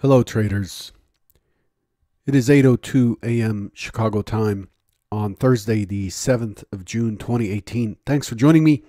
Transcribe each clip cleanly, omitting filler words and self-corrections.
Hello, traders. It is 8:02 a.m. Chicago time on Thursday, the 7th of June, 2018. Thanks for joining me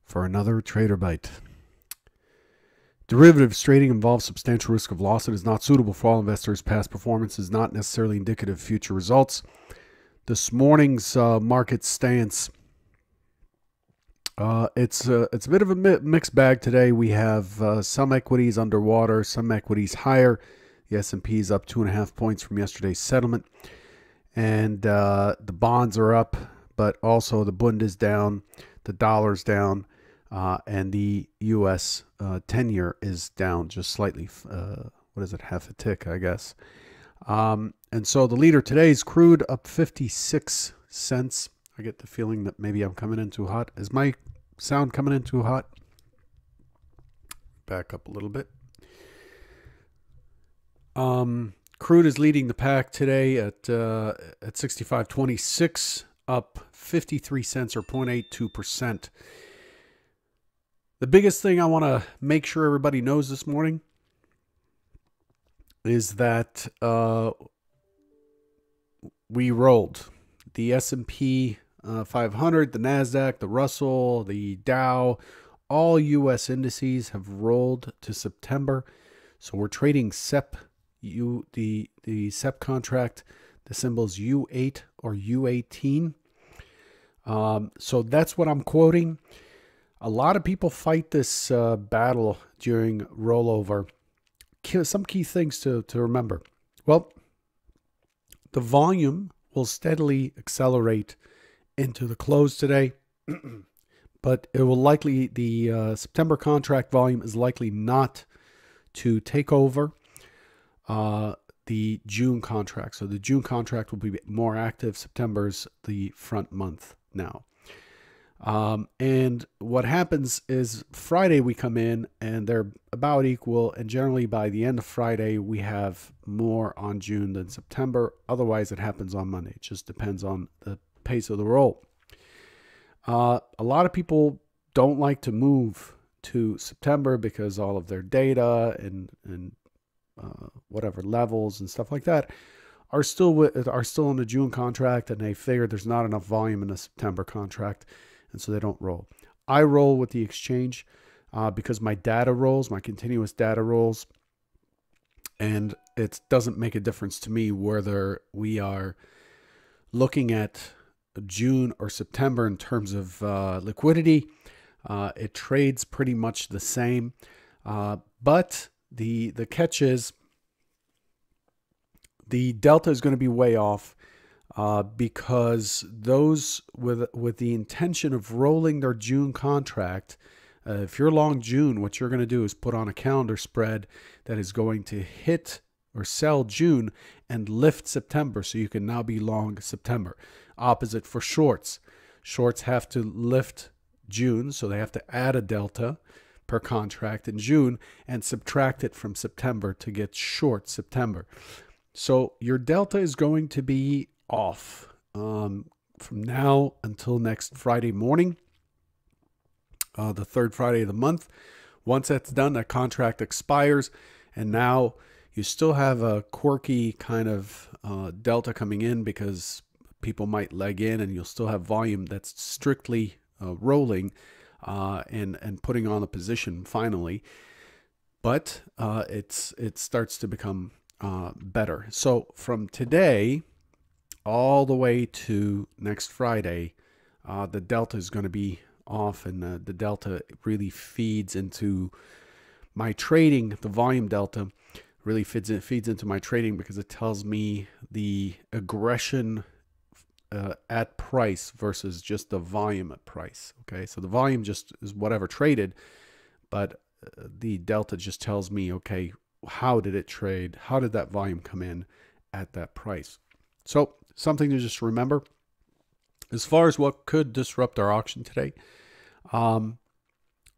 for another Trader Bite. Derivatives trading involves substantial risk of loss and is not suitable for all investors. Past performance is not necessarily indicative of future results. This morning's market stance, it's a bit of a mixed bag today. We have some equities underwater, some equities higher. The S&P is up 2.5 points from yesterday's settlement. And the bonds are up, but also the Bund is down, the dollar's down, and the U.S. 10-year is down just slightly. What is it? Half a tick, I guess. And so the leader today is crude up 56 cents. I get the feeling that maybe I'm coming in too hot. Is my sound coming in too hot? Back up a little bit. Crude is leading the pack today at 65.26, up 53 cents or 0.82%. The biggest thing I want to make sure everybody knows this morning is that we rolled. The S&P 500, the NASDAQ, the Russell, the Dow, all U.S. indices have rolled to September. So we're trading SEP, the SEP contract. The symbol is U8 or U18. So that's what I'm quoting. A lot of people fight this battle during rollover. Some key things to remember. Well, the volume will steadily accelerate into the close today, but it will likely, the September contract volume is likely not to take over the June contract. So the June contract will be more active. September's the front month now. And what happens is Friday we come in and they're about equal, and generally by the end of Friday we have more on June than September. Otherwise it happens on Monday. It just depends on the pace of the roll. A lot of people don't like to move to September because all of their data and whatever levels and stuff like that are still in the June contract, and they figure there's not enough volume in the September contract, and so they don't roll. I roll with the exchange because my data rolls, my continuous data rolls, and it doesn't make a difference to me whether we are looking at June or September in terms of liquidity. It trades pretty much the same, but the catch is the delta is going to be way off because those with the intention of rolling their June contract, if you're long June, what you're going to do is put on a calendar spread that is going to hit or sell June and lift September, so you can now be long September. Opposite for shorts. Shorts have to lift June, so they have to add a delta per contract in June and subtract it from September to get short September. So your delta is going to be off from now until next Friday morning, the third Friday of the month. Once that's done, that contract expires, and now you still have a quirky kind of delta coming in because people might leg in, and you'll still have volume that's strictly rolling and putting on a position finally. But it starts to become better. So from today all the way to next Friday, the delta is going to be off, and the delta really feeds into my trading. The volume delta really feeds into my trading because it tells me the aggression at price versus just the volume at price. Okay, so the volume just is whatever traded, but the delta just tells me, okay, how did it trade? How did that volume come in at that price? So something to just remember. As far as what could disrupt our auction today,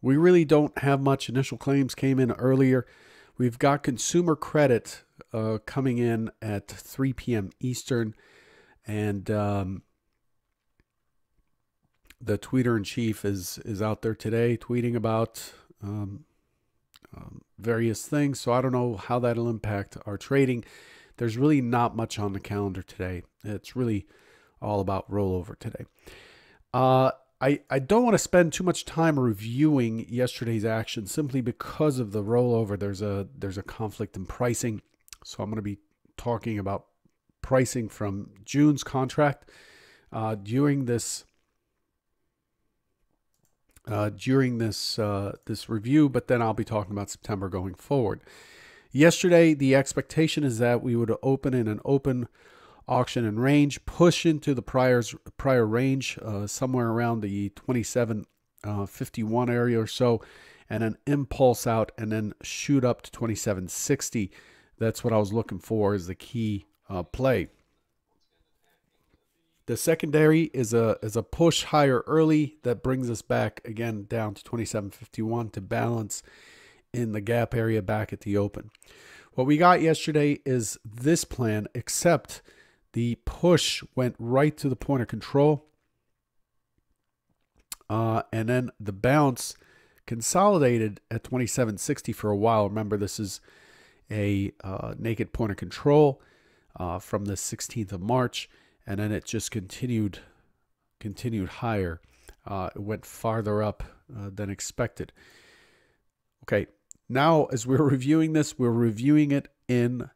we really don't have much. Initial claims came in earlier. We've got consumer credit coming in at 3 p.m. Eastern, and the tweeter in chief is out there today tweeting about various things. So I don't know how that'll impact our trading. There's really not much on the calendar today. It's really all about rollover today. I don't want to spend too much time reviewing yesterday's action simply because of the rollover. There's a conflict in pricing. So I'm going to be talking about pricing from June's contract during this this review, but then I'll be talking about September going forward. Yesterday, the expectation is that we would open in an open auction and range, push into the prior range, somewhere around the 27.51 area or so, and then impulse out and then shoot up to 27.60. That's what I was looking for as the key play. The secondary is a push higher early that brings us back again down to 27.51 to balance in the gap area back at the open. What we got yesterday is this plan, except the push went right to the point of control. And then the bounce consolidated at 27.60 for a while. Remember, this is a naked point of control from the 16th of March. And then it just continued higher. It went farther up than expected. Okay, now as we're reviewing this, we're reviewing it in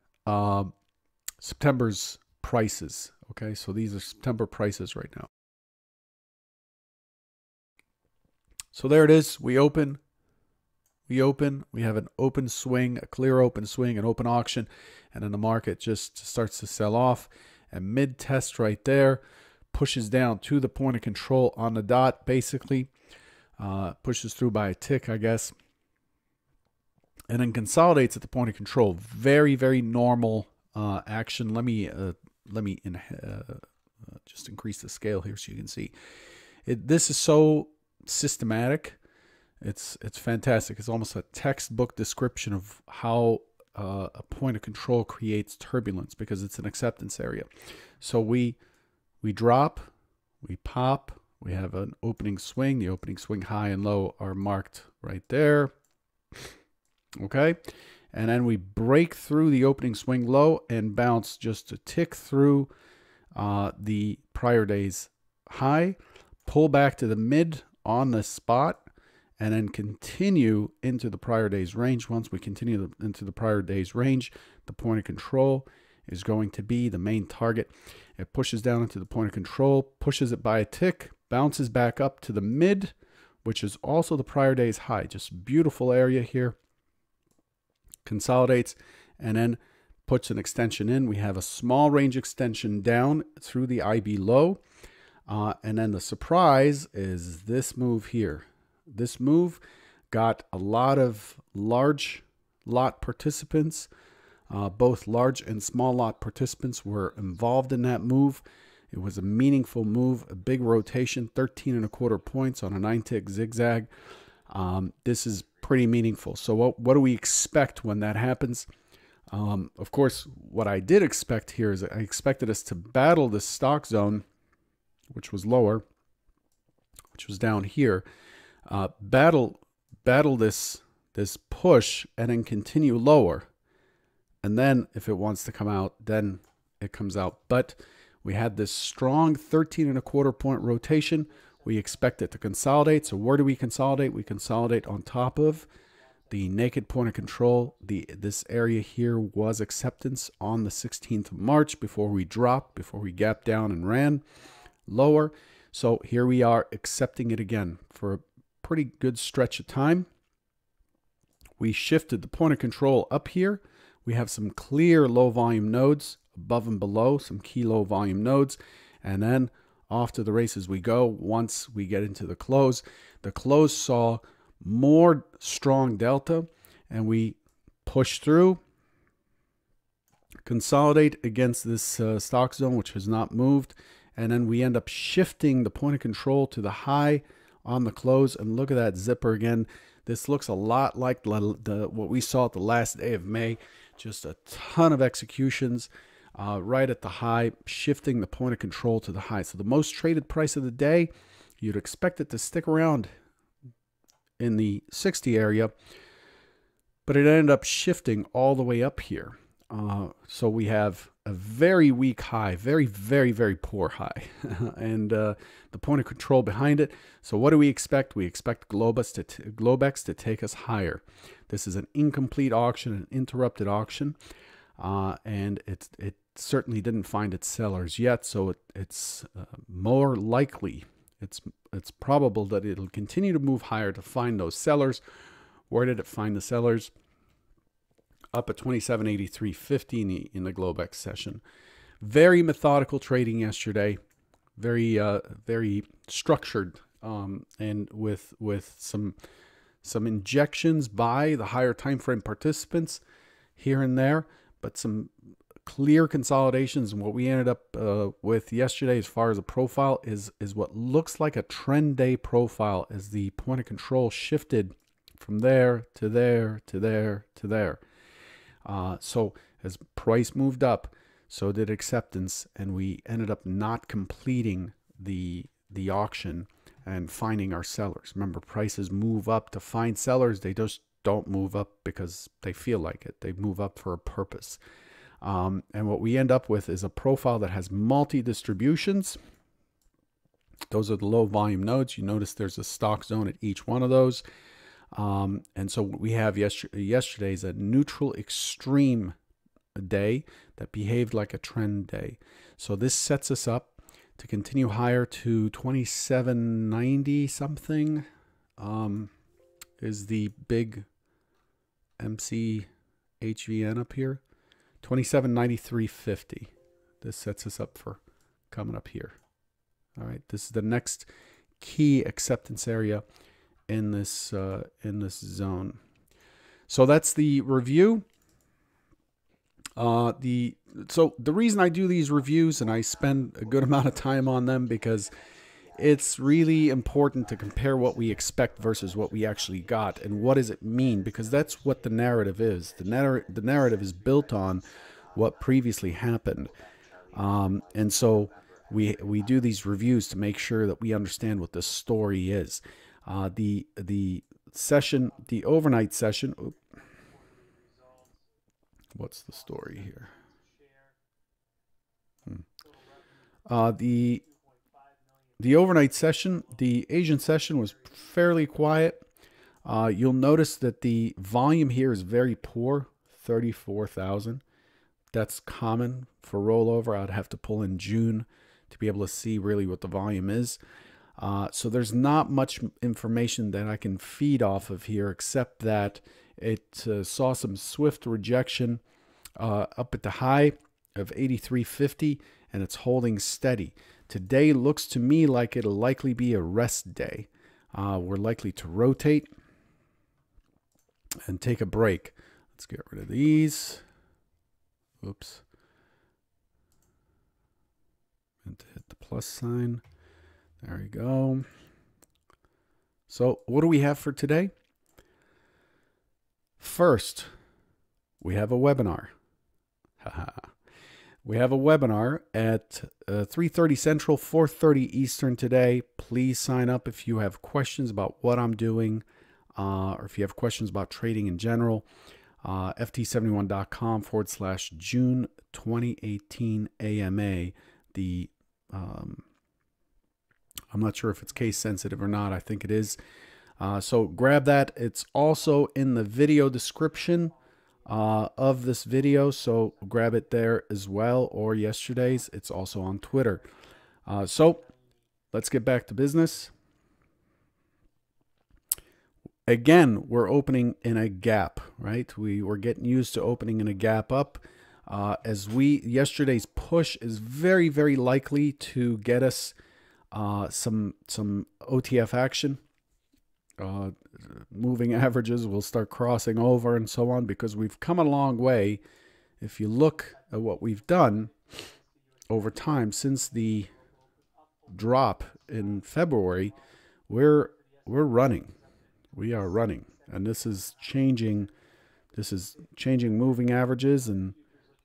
September's prices. Okay, so these are September prices right now. So there it is. We open. We have an open swing, a clear open swing, an open auction, and then the market just starts to sell off. And mid test right there, pushes down to the point of control on the dot, basically. Pushes through by a tick, I guess. And then consolidates at the point of control. Very, very normal action. Let me just increase the scale here so you can see. This is so systematic. It's fantastic. It's almost a textbook description of how a point of control creates turbulence, because it's an acceptance area. So we drop, we pop, we have an opening swing. The opening swing high and low are marked right there. Okay, and then we break through the opening swing low and bounce just a tick through the prior day's high, pull back to the mid on the spot, and then continue into the prior day's range. Once we continue into the prior day's range, the point of control is going to be the main target. It pushes down into the point of control, pushes it by a tick, bounces back up to the mid, which is also the prior day's high. Just beautiful area here. Consolidates and then puts an extension in. We have a small range extension down through the IB low. And then the surprise is this move here. This move got a lot of large lot participants. Both large and small lot participants were involved in that move. It was a meaningful move, a big rotation, 13.25 points on a 9-tick zigzag. This is pretty meaningful. So what do we expect when that happens? Of course, what I did expect here is I expected us to battle this stock zone, which was lower, which was down here. Battle this push and then continue lower, and then if it wants to come out, then it comes out. But we had this strong 13.25 point rotation. We expect it to consolidate. So where do we consolidate? We consolidate on top of the naked point of control. This area here was acceptance on the 16th of March before we dropped, before we gapped down and ran lower. So here we are accepting it again for a pretty good stretch of time. We shifted the point of control up here. We have some clear low volume nodes above and below, some key low volume nodes, and then off to the races we go. Once we get into the close saw more strong delta, and we push through, consolidate against this stock zone, which has not moved, and then we end up shifting the point of control to the high on the close. And look at that zipper again. This looks a lot like what we saw at the last day of May. Just a ton of executions right at the high, shifting the point of control to the high. So the most traded price of the day, you'd expect it to stick around in the 60 area. but it ended up shifting all the way up here. So we have a very weak high, very, very, very poor high, and the point of control behind it. So what do we expect? We expect Globex to take us higher. This is an incomplete auction, an interrupted auction, and it certainly didn't find its sellers yet. So it's more likely, it's probable that it'll continue to move higher to find those sellers. Where did it find the sellers? Up at 2783.50 in the Globex session. Very methodical trading yesterday. Very very structured, and with some injections by the higher time frame participants here and there, but some clear consolidations. And what we ended up with yesterday as far as a profile is what looks like a trend day profile as the point of control shifted from there to there to there to there. So as price moved up, so did acceptance, and we ended up not completing the auction and finding our sellers. Remember, prices move up to find sellers. They just don't move up because they feel like it. They move up for a purpose. And what we end up with is a profile that has multi-distributions. Those are the low volume nodes. You notice there's a stock zone at each one of those. And so what we have yesterday is a neutral extreme day that behaved like a trend day. So this sets us up to continue higher to 2790 something, is the big MCHVN up here. 2793.50. This sets us up for coming up here. All right, this is the next key acceptance area in this zone. So that's the review. So the reason I do these reviews and I spend a good amount of time on them, because it's really important to compare what we expect versus what we actually got, and what does it mean, because that's what the narrative is. The narrative is built on what previously happened, and so we do these reviews to make sure that we understand what the story is. The session, the overnight session. What's the story here? The overnight session, the Asian session was fairly quiet. You'll notice that the volume here is very poor, 34,000. That's common for rollover. I'd have to pull in June to be able to see really what the volume is. So there's not much information that I can feed off of here, except that it saw some swift rejection up at the high of 83.50, and it's holding steady. Today looks to me like it'll likely be a rest day. We're likely to rotate and take a break. Let's get rid of these. Oops. And to hit the plus sign. There we go. So what do we have for today? First, we have a webinar. We have a webinar at 3:30 Central, 4:30 Eastern today. Please sign up if you have questions about what I'm doing, or if you have questions about trading in general. ft71.com/June 2018 AMA. I'm not sure if it's case sensitive or not. I think it is. So grab that. It's also in the video description of this video, so grab it there as well, or yesterday's. It's also on Twitter. So let's get back to business. Again, we're opening in a gap, right? We were getting used to opening in a gap up. Yesterday's push is very, very likely to get us some OTF action. Moving averages will start crossing over and so on, because we've come a long way. If you look at what we've done over time since the drop in February, we're running. We are running, and this is changing. This is changing moving averages and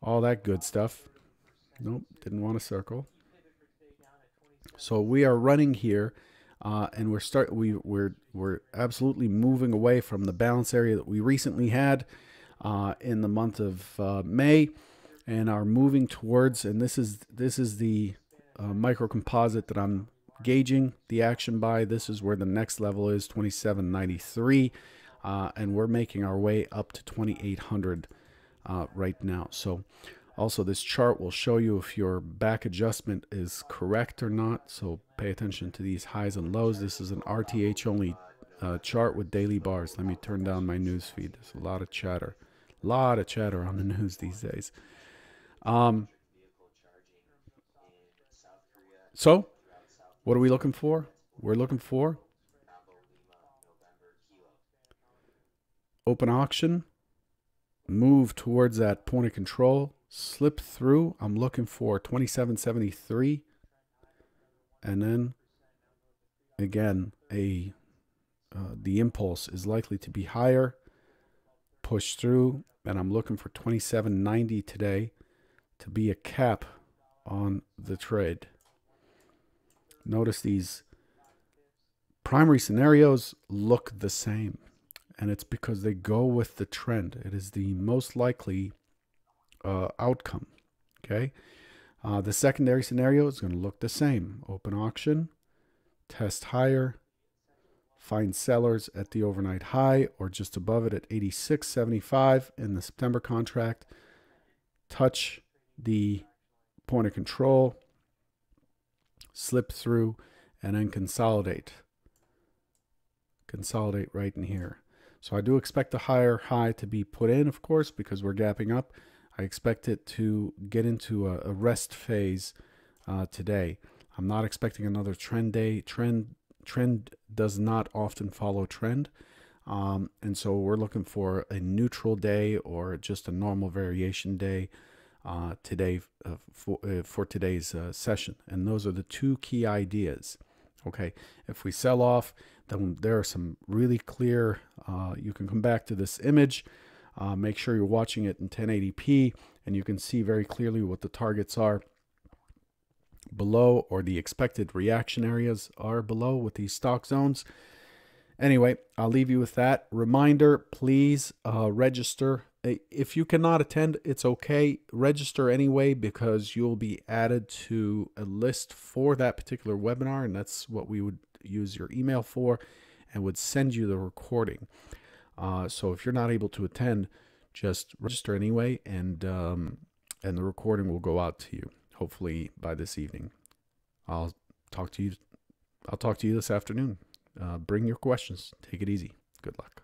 all that good stuff. Nope, didn't want to circle. So we are running here And we're absolutely moving away from the balance area that we recently had in the month of May, and are moving towards. And this is the micro composite that I'm gauging the action by. This is where the next level is, 2793, and we're making our way up to 2800 right now. So also, this chart will show you if your back adjustment is correct or not. So pay attention to these highs and lows. This is an RTH only chart with daily bars. Let me turn down my news feed. There's a lot of chatter. A lot of chatter on the news these days. So what are we looking for? We're looking for open auction, move towards that point of control, slip through. I'm looking for 2773, and then again the impulse is likely to be higher, push through, and I'm looking for 2790 today to be a cap on the trade. Notice these primary scenarios look the same, and it's because they go with the trend. It is the most likely outcome. Okay, the secondary scenario is going to look the same. Open auction, test higher, find sellers at the overnight high or just above it at 86.75 in the September contract, touch the point of control, slip through, and then consolidate right in here. So I do expect a higher high to be put in, of course, because we're gapping up. I expect it to get into a rest phase today. I'm not expecting another trend day. Trend does not often follow trend. And so we're looking for a neutral day or just a normal variation day today for today's session. And those are the two key ideas. Okay, if we sell off, then there are some really clear, you can come back to this image, make sure you're watching it in 1080p, and you can see very clearly what the targets are below, or the expected reaction areas are below with these stock zones. Anyway, I'll leave you with that. Reminder, please register. If you cannot attend, it's okay. Register anyway, because you'll be added to a list for that particular webinar, and that's what we would use your email for, and would send you the recording. So if you're not able to attend, just register anyway, and the recording will go out to you, hopefully by this evening. I'll talk to you this afternoon. Bring your questions. Take it easy. Good luck.